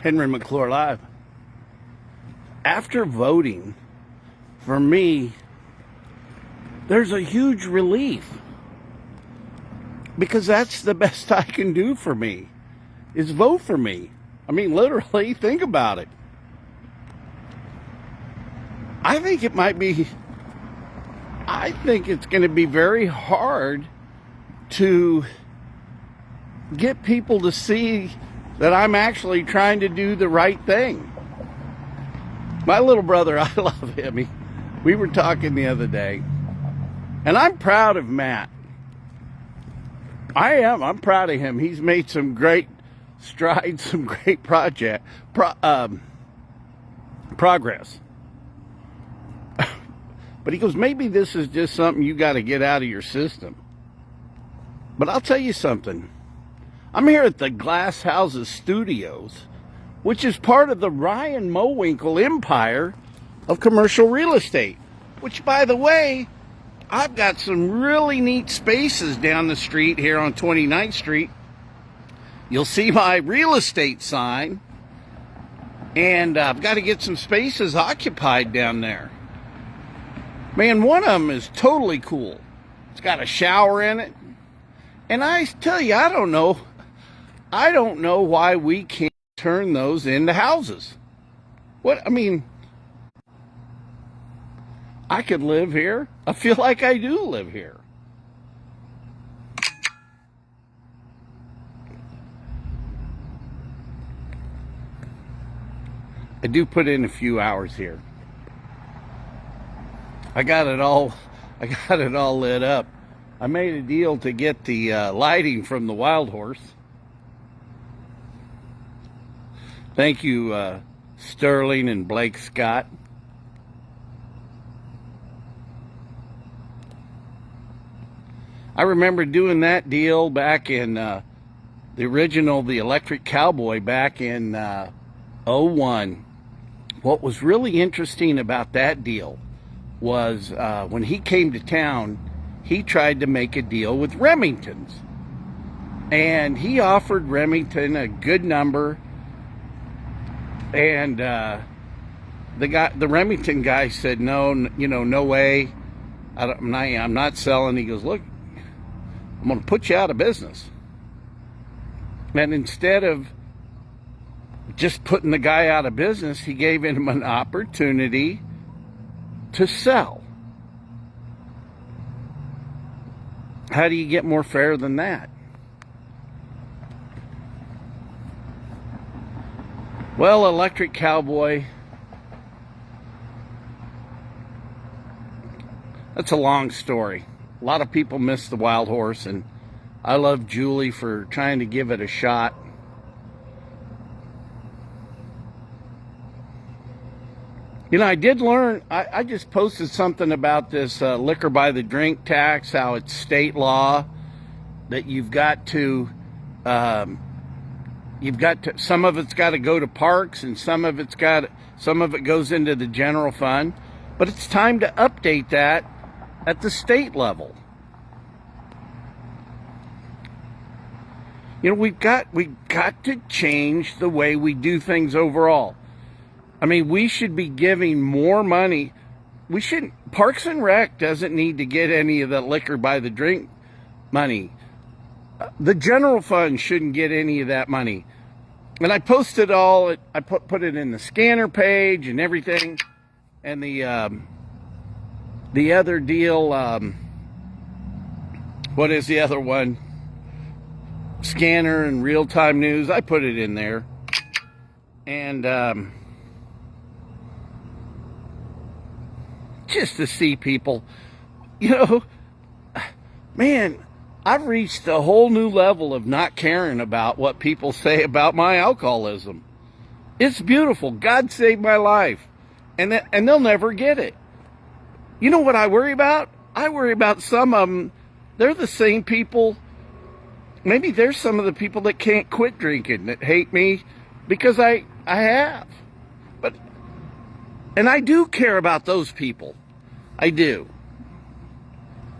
Henry McClure Live. After voting, for me, there's a huge relief. Because that's the best I can do for me, is vote for me. I mean, literally, think about it. I think it's going to be very hard to get people to see that I'm actually trying to do the right thing. My little brother, I love him. We were talking the other day, and I'm proud of Matt. I am. I'm proud of him. He's made some great strides, some great progress. But he goes, maybe this is just something you got to get out of your system. But I'll tell you something. I'm here at the Glass Houses Studios, which is part of the Ryan Mowinkle empire of commercial real estate. Which, by the way, I've got some really neat spaces down the street here on 29th Street. You'll see my real estate sign. And I've got to get some spaces occupied down there. Man, one of them is totally cool. It's got a shower in it. And I tell you, I don't know why we can't turn those into houses. I mean, I could live here. I feel like I do live here. I do put in a few hours here. I got it all lit up. I made a deal to get the lighting from the Wild Horse. Thank you, Sterling and Blake Scott. I remember doing that deal back in the Electric Cowboy back in 01. What was really interesting about that deal was when he came to town, he tried to make a deal with Remington's. And he offered Remington a good number. And the Remington guy said, no, no way. I'm not selling. He goes, look, I'm going to put you out of business. And instead of just putting the guy out of business, he gave him an opportunity to sell. How do you get more fair than that? Well, Electric Cowboy, that's a long story. A lot of people miss the Wild Horse, and I love Julie for trying to give it a shot. You know, I did learn, I just posted something about this liquor by the drink tax, how it's state law, that you've got to, some of it's got to go to parks, and some of it goes into the general fund. But it's time to update that at the state level. You know, we've got to change the way we do things overall. I mean, we should be giving more money. We shouldn't. Parks and Rec doesn't need to get any of the liquor by the drink money. The general fund shouldn't get any of that money. And I posted all. I put it in the scanner page and everything. And the other deal. What is the other one? Scanner and real-time news. I put it in there. And just to see people, you know, man, I've reached a whole new level of not caring about what people say about my alcoholism. It's beautiful. God saved my life. And they'll never get it. You know what I worry about? I worry about some of them. They're the same people. Maybe there's some of the people that can't quit drinking that hate me because I have. And I do care about those people. I do.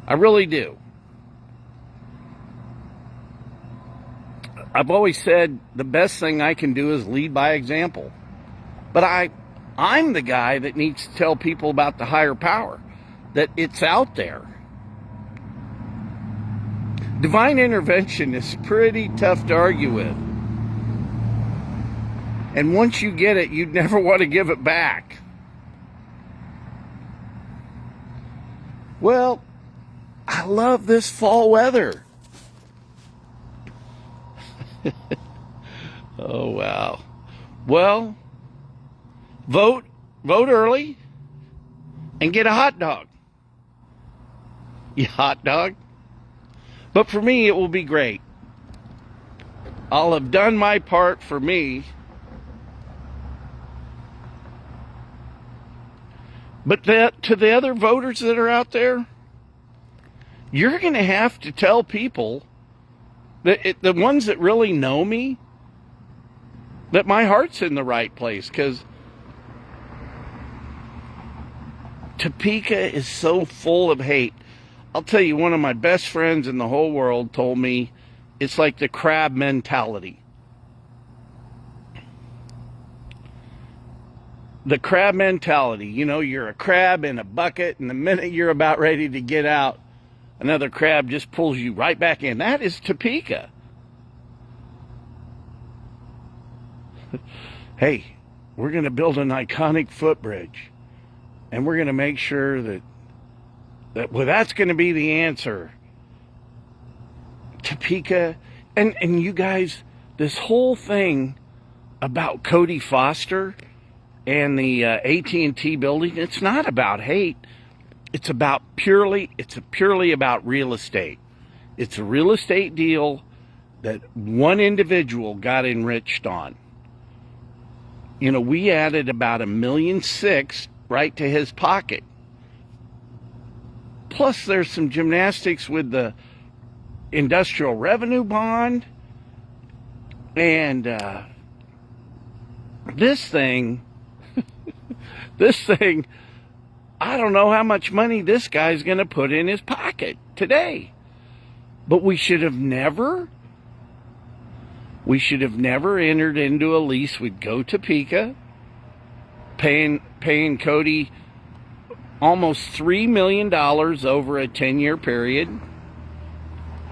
I really do. I've always said the best thing I can do is lead by example. But I'm the guy that needs to tell people about the higher power, that it's out there. Divine intervention is pretty tough to argue with. And once you get it, you'd never want to give it back. Well, I love this fall weather. Oh, wow. Well, vote early and get a hot dog. You hot dog? But for me, it will be great. I'll have done my part for me. But to the other voters that are out there, you're going to have to tell people, the ones that really know me, that my heart's in the right place. Because Topeka is so full of hate. I'll tell you, one of my best friends in the whole world told me it's like the crab mentality. The crab mentality. You know, you're a crab in a bucket, and the minute you're about ready to get out, another crab just pulls you right back in. That is Topeka. Hey, we're going to build an iconic footbridge, and we're going to make sure that that's going to be the answer. Topeka, and you guys, this whole thing about Cody Foster and the AT&T building, it's not about hate. It's purely about real estate. It's a real estate deal that one individual got enriched on. You know, we added about $1.6 million right to his pocket. Plus, there's some gymnastics with the industrial revenue bond. And this thing, I don't know how much money this guy's going to put in his pocket today. But we should have never entered into a lease with Go Topeka, paying Cody almost $3 million over a 10-year period,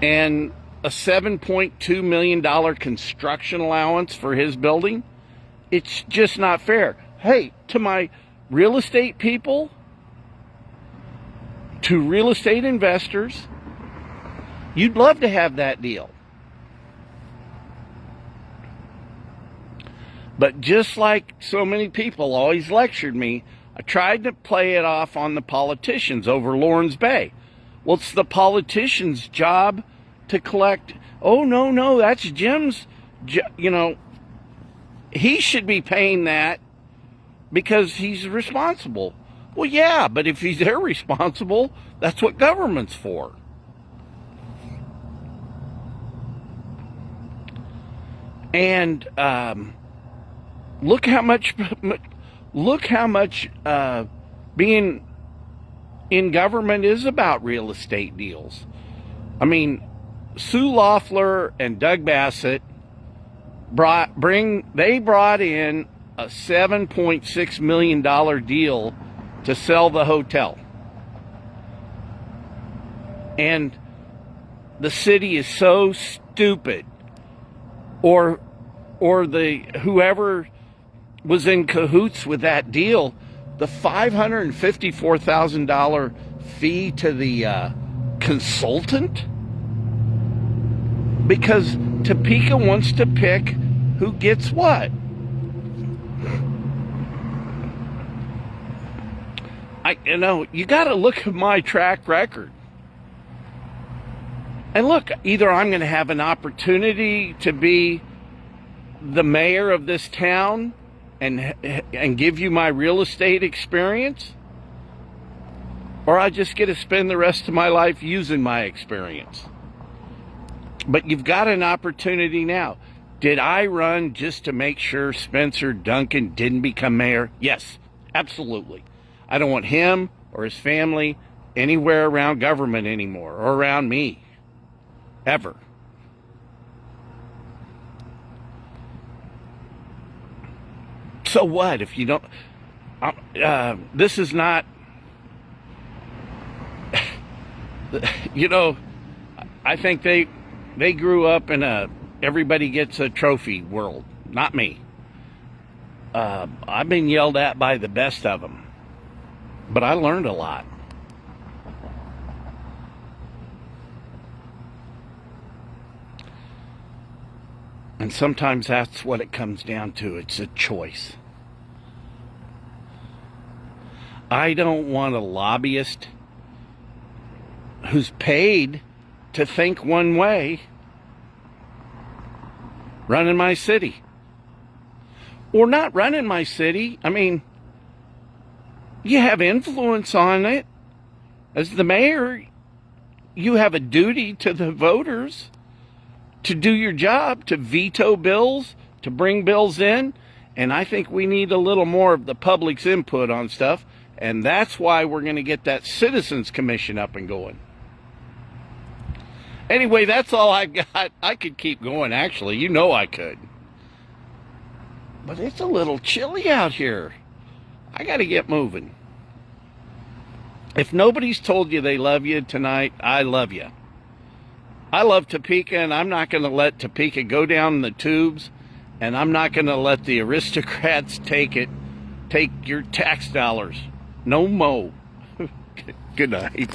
and a $7.2 million construction allowance for his building. It's just not fair. Hey, to my real estate people, to real estate investors, you'd love to have that deal. But just like so many people always lectured me, I tried to play it off on the politicians over Lawrence Bay. Well, it's the politician's job to collect. Oh, no, that's Jim's, he should be paying that because he's responsible. Well, yeah, but if he's irresponsible, that's what government's for. And look how much being in government is about real estate deals. I mean, Sue Loeffler and Doug Bassett brought in a $7.6 million deal to sell the hotel. And the city is so stupid, or whoever was in cahoots with that deal, the $554,000 fee to the consultant, because Topeka wants to pick who gets what. You got to look at my track record. And look, either I'm going to have an opportunity to be the mayor of this town and give you my real estate experience, or I just get to spend the rest of my life using my experience. But you've got an opportunity now. Did I run just to make sure Spencer Duncan didn't become mayor? Yes, absolutely. I don't want him or his family anywhere around government anymore, or around me, ever. So what if you don't? This is not, you know, I think they grew up in a everybody gets a trophy world. Not me. I've been yelled at by the best of them, but I learned a lot. And sometimes that's what it comes down to. It's a choice. I don't want a lobbyist who's paid to think one way running my city. Or not running my city. I mean, you have influence on it. As the mayor, you have a duty to the voters to do your job, to veto bills, to bring bills in. And I think we need a little more of the public's input on stuff. And that's why we're going to get that Citizens Commission up and going. Anyway, that's all I got. I could keep going, actually. You know I could. But it's a little chilly out here. I got to get moving. If nobody's told you they love you tonight, I love you. I love Topeka, and I'm not going to let Topeka go down the tubes, and I'm not going to let the aristocrats take your tax dollars. No mo. Good night.